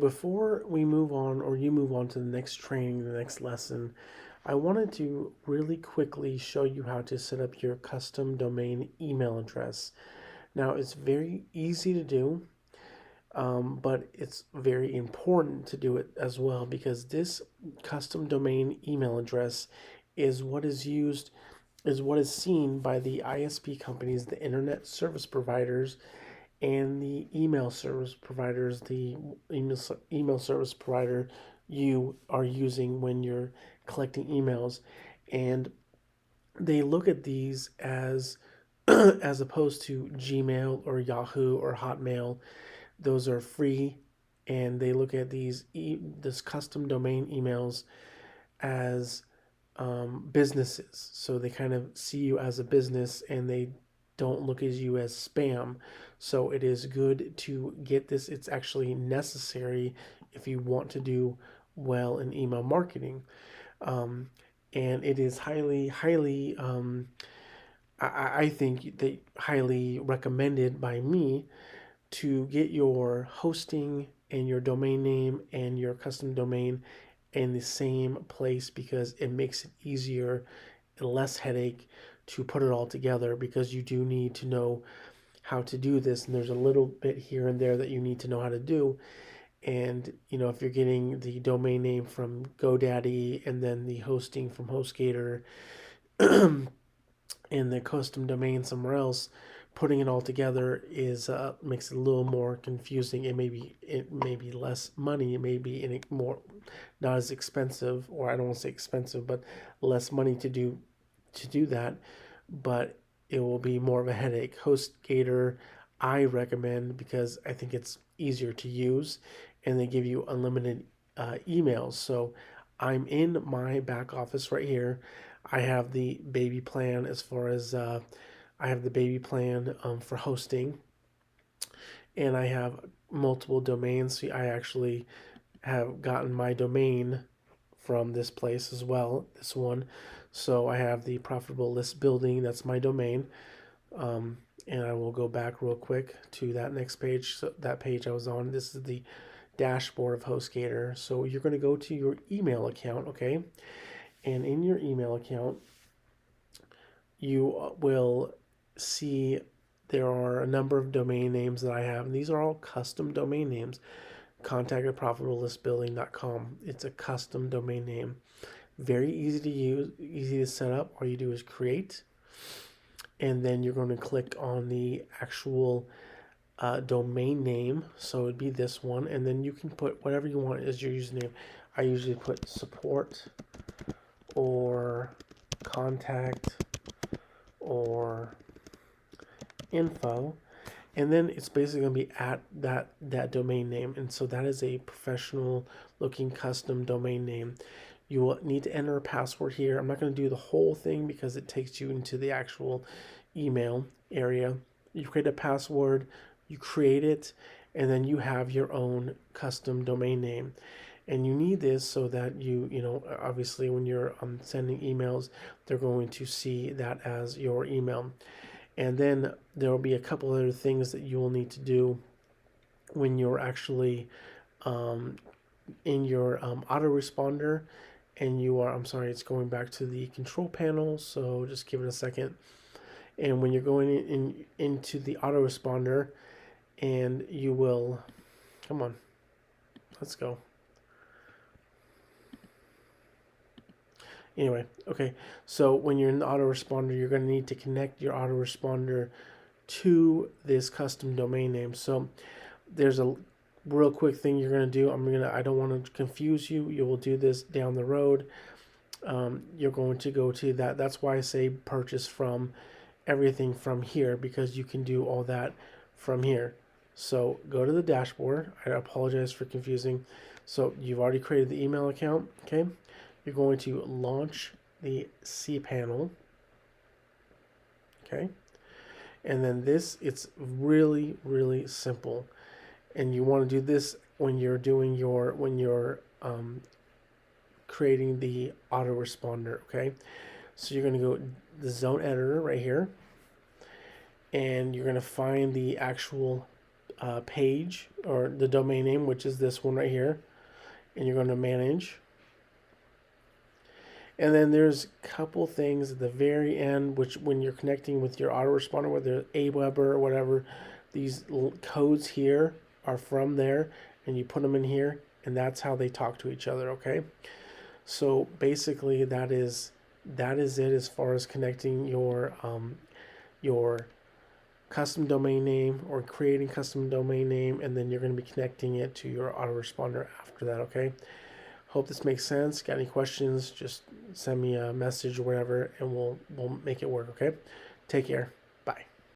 before we move on, or you move on to the next training, the next lesson, I wanted to really quickly show you how to set up your custom domain email address. Now, it's very easy to do, but it's very important to do it as well because this custom domain email address is what is used, is what is seen by the ISP companies, the internet service providers, and the email service providers, the email service provider you are using when you're collecting emails. And they look at these as as opposed to Gmail or Yahoo or Hotmail. Those are free, and they look at this custom domain emails as businesses. So they kind of see you as a business, and they don't look at you as spam. So it is good to get this. It's actually necessary if you want to do well in email marketing. Um, and it is highly, I think that highly recommended by me to get your hosting and your domain name and your custom domain in the same place because it makes it easier and less headache to put it all together because you do need to know how to do this, and there's a little bit here and there that you need to know how to do. And if you're getting the domain name from GoDaddy and then the hosting from HostGator and the custom domain somewhere else, putting it all together is makes it a little more confusing. It may be less money. It may be in more not as expensive, or I don't want to say expensive, but less money to do that. But it will be more of a headache. HostGator, I recommend because I think it's easier to use, and they give you unlimited emails. So I'm in my back office right here. I have the baby plan as far as I have the baby plan for hosting, and I have multiple domains. So I actually have gotten my domain from this place as well, this one. So I have the profitable list building, that's my domain. And I will go back real quick to that next page. So that page I was on, this is the dashboard of HostGator. So you're going to go to your email account, okay? And in your email account, you will see there are a number of domain names that I have, and these are all custom domain names. Contact at profitablelistbuilding.com. It's a custom domain name. Very easy to use, easy to set up. All you do is create, and then you're going to click on the actual domain name. So it'd be this one, and then you can put whatever you want as your username. I usually put support or contact or info, and then it's basically going to be at that domain name. And so that is a professional looking custom domain name. You will need to enter a password here. I'm not going to do the whole thing because it takes you into the actual email area. You create a password, you create it, and then you have your own custom domain name. And you need this so that obviously when you're sending emails, they're going to see that as your email. And then there will be a couple other things that you will need to do when you're actually um, in your autoresponder, and I'm sorry, it's going back to the control panel, so just give it a second. And when you're going into the autoresponder, and you will, come on, let's go. Anyway, okay, so when you're in the autoresponder, you're going to need to connect your autoresponder to this custom domain name. So there's a real quick thing you're going to do. I don't want to confuse you. You will do this down the road. You're going to go to that. That's why I say purchase from everything from here, because you can do all that from here. So go to the dashboard. I apologize for confusing. So you've already created the email account. Okay. You're going to launch the cPanel. Okay. And then it's really, really simple. And you want to do this when you're creating the autoresponder. Okay. So you're going to go the zone editor right here, and you're going to find the actual page or the domain name, which is this one right here, and you're going to manage. And then there's a couple things at the very end, which when you're connecting with your autoresponder, whether Aweber or whatever, these codes here are from there, and you put them in here, and that's how they talk to each other. Okay, so basically that is it as far as connecting your custom domain name or creating custom domain name, and then you're going to be connecting it to your autoresponder after that. Okay. Hope this makes sense. Got any questions? Just send me a message or whatever, and we'll make it work. Okay. Take care.